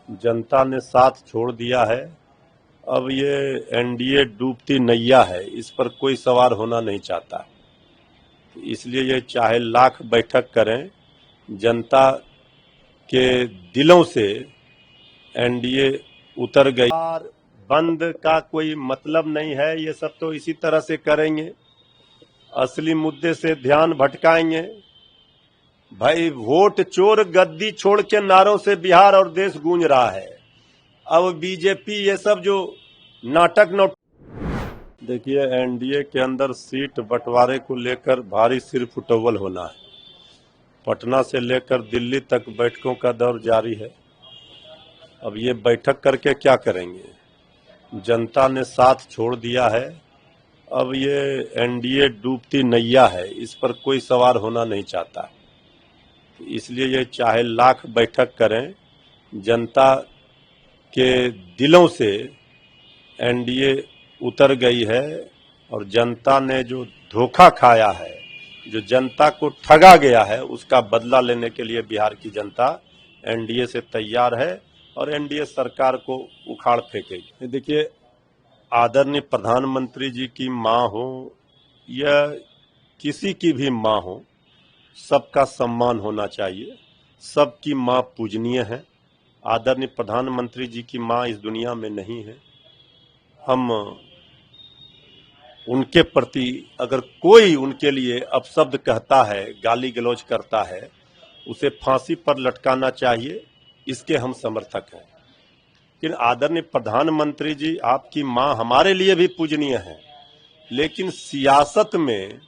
जनता ने साथ छोड़ दिया है। अब ये एनडीए डूबती नैया है, इस पर कोई सवार होना नहीं चाहता। इसलिए ये चाहे लाख बैठक करें, जनता के दिलों से एनडीए उतर गई। बंद का कोई मतलब नहीं है, ये सब तो इसी तरह से करेंगे, असली मुद्दे से ध्यान भटकाएंगे। भाई वोट चोर गद्दी छोड़ के नारों से बिहार और देश गूंज रहा है। अब बीजेपी ये सब जो नाटक देखिए, एनडीए के अंदर सीट बंटवारे को लेकर भारी सिर फुटौल होना है। पटना से लेकर दिल्ली तक बैठकों का दौर जारी है। अब ये बैठक करके क्या करेंगे? जनता ने साथ छोड़ दिया है। अब ये एनडीए डूबती नैया है, इस पर कोई सवार होना नहीं चाहता। इसलिए ये चाहे लाख बैठक करें, जनता के दिलों से एनडीए उतर गई है। और जनता ने जो धोखा खाया है, जो जनता को ठगा गया है, उसका बदला लेने के लिए बिहार की जनता एनडीए से तैयार है और एनडीए सरकार को उखाड़ फेंकेगी। देखिए, आदरणीय प्रधानमंत्री जी की मां हो या किसी की भी मां हो, सबका सम्मान होना चाहिए। सबकी मां पूजनीय है। आदरणीय प्रधानमंत्री जी की मां इस दुनिया में नहीं है। हम उनके प्रति अगर कोई उनके लिए अपशब्द कहता है, गाली गलौज करता है, उसे फांसी पर लटकाना चाहिए, इसके हम समर्थक हैं। लेकिन आदरणीय प्रधानमंत्री जी, आपकी मां हमारे लिए भी पूजनीय है, लेकिन सियासत में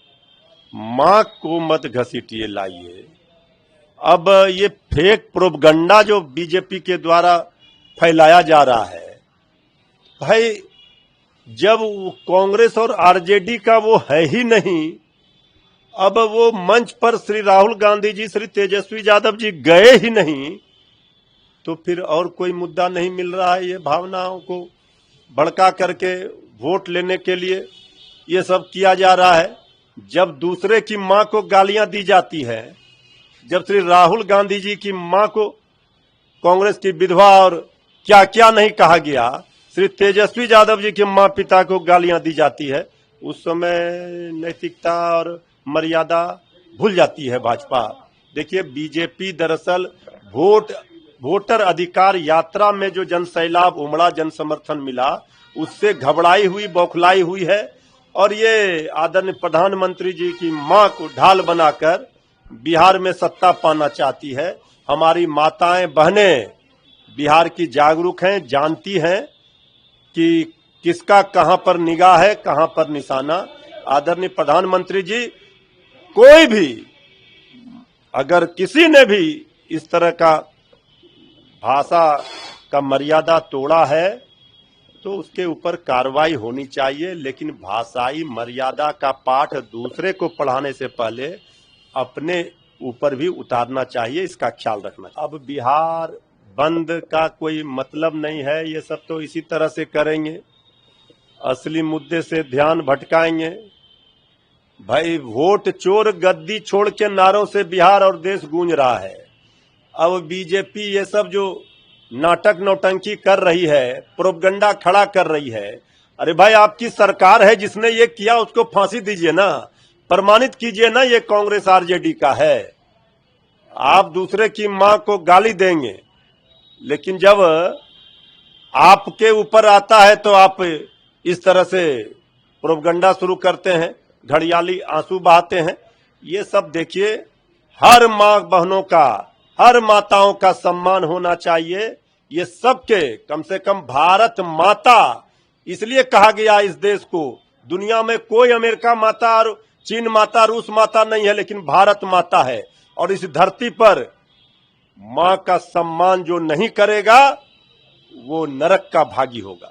मां को मत घसीटिए लाइए। अब ये फेक प्रोपगंडा जो बीजेपी के द्वारा फैलाया जा रहा है, भाई जब कांग्रेस और आरजेडी का वो है ही नहीं, अब वो मंच पर श्री राहुल गांधी जी, श्री तेजस्वी यादव जी गए ही नहीं, तो फिर और कोई मुद्दा नहीं मिल रहा है। ये भावनाओं को भड़का करके वोट लेने के लिए ये सब किया जा रहा है। जब दूसरे की मां को गालियां दी जाती है, जब श्री राहुल गांधी जी की मां को कांग्रेस की विधवा और क्या क्या नहीं कहा गया, श्री तेजस्वी यादव जी के मां पिता को गालियां दी जाती है, उस समय नैतिकता और मर्यादा भूल जाती है भाजपा। देखिए, बीजेपी दरअसल वोटर अधिकार यात्रा में जो जनसैलाब उमड़ा, जन समर्थन मिला, उससे घबराई हुई, बौखलाई हुई है। और ये आदरणीय प्रधानमंत्री जी की मां को ढाल बनाकर बिहार में सत्ता पाना चाहती है। हमारी माताएं बहनें बिहार की जागरूक हैं, जानती हैं कि किसका कहां पर निगाह है, कहां पर निशाना। आदरणीय प्रधानमंत्री जी, कोई भी अगर किसी ने भी इस तरह का भाषा का मर्यादा तोड़ा है तो उसके ऊपर कार्रवाई होनी चाहिए। लेकिन भाषाई मर्यादा का पाठ दूसरे को पढ़ाने से पहले अपने ऊपर भी उतारना चाहिए, इसका ख्याल रखना। अब बिहार बंद का कोई मतलब नहीं है, ये सब तो इसी तरह से करेंगे, असली मुद्दे से ध्यान भटकाएंगे। भाई वोट चोर गद्दी छोड़ के नारों से बिहार और देश गूंज रहा है। अब बीजेपी ये सब जो नाटक नौटंकी कर रही है, प्रोपगंडा खड़ा कर रही है, अरे भाई आपकी सरकार है, जिसने ये किया उसको फांसी दीजिए ना, प्रमाणित कीजिए ना ये कांग्रेस आरजेडी का है। आप दूसरे की मां को गाली देंगे, लेकिन जब आपके ऊपर आता है तो आप इस तरह से प्रोपगंडा शुरू करते हैं, घड़ियाली आंसू बहाते हैं। ये सब देखिए, हर मां बहनों का, हर माताओं का सम्मान होना चाहिए। ये सबके, कम से कम भारत माता इसलिए कहा गया इस देश को। दुनिया में कोई अमेरिका माता और चीन माता, रूस माता नहीं है, लेकिन भारत माता है। और इस धरती पर मां का सम्मान जो नहीं करेगा वो नरक का भागी होगा।